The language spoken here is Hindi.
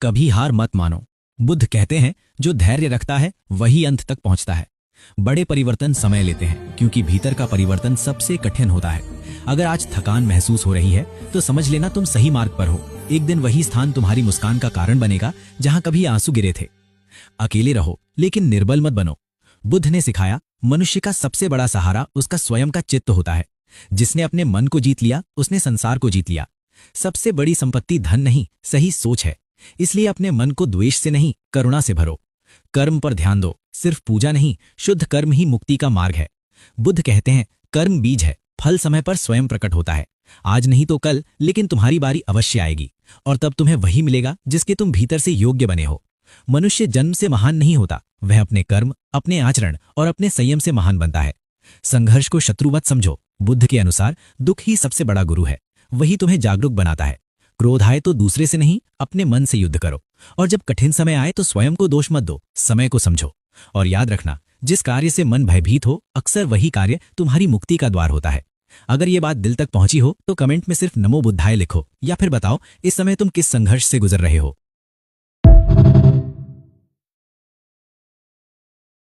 कभी हार मत मानो। बुद्ध कहते हैं, जो धैर्य रखता है वही अंत तक पहुंचता है। बड़े परिवर्तन समय लेते हैं, क्योंकि भीतर का परिवर्तन सबसे कठिन होता है। अगर आज थकान महसूस हो रही है तो समझ लेना तुम सही मार्ग पर हो। एक दिन वही स्थान तुम्हारी मुस्कान का कारण बनेगा जहां कभी आंसू गिरे थे। अकेले रहो लेकिन निर्बल मत बनो। बुद्ध ने सिखाया, मनुष्य का सबसे बड़ा सहारा उसका स्वयं का चित्त होता है। जिसने अपने मन को जीत लिया उसने संसार को जीत लिया। सबसे बड़ी संपत्ति धन नहीं, सही सोच है। इसलिए अपने मन को द्वेष से नहीं, करुणा से भरो। कर्म पर ध्यान दो, सिर्फ पूजा नहीं, शुद्ध कर्म ही मुक्ति का मार्ग है। बुद्ध कहते हैं, कर्म बीज है, फल समय पर स्वयं प्रकट होता है। आज नहीं तो कल, लेकिन तुम्हारी बारी अवश्य आएगी, और तब तुम्हें वही मिलेगा जिसके तुम भीतर से योग्य बने हो। मनुष्य जन्म से महान नहीं होता, वह अपने कर्म, अपने आचरण और अपने संयम से महान बनता है। संघर्ष को शत्रु मत समझो। बुद्ध के अनुसार दुख ही सबसे बड़ा गुरु है। वही तुम्हें जागरूक बनाता है। क्रोध आए तो दूसरे से नहीं, अपने मन से युद्ध करो। और जब कठिन समय आए तो स्वयं को दोष मत दो, समय को समझो। और याद रखना, जिस कार्य से मन भयभीत हो, अक्सर वही कार्य तुम्हारी मुक्ति का द्वार होता है। अगर ये बात दिल तक पहुंची हो तो कमेंट में सिर्फ नमो बुद्धाय लिखो, या फिर बताओ इस समय तुम किस संघर्ष से गुजर रहे हो।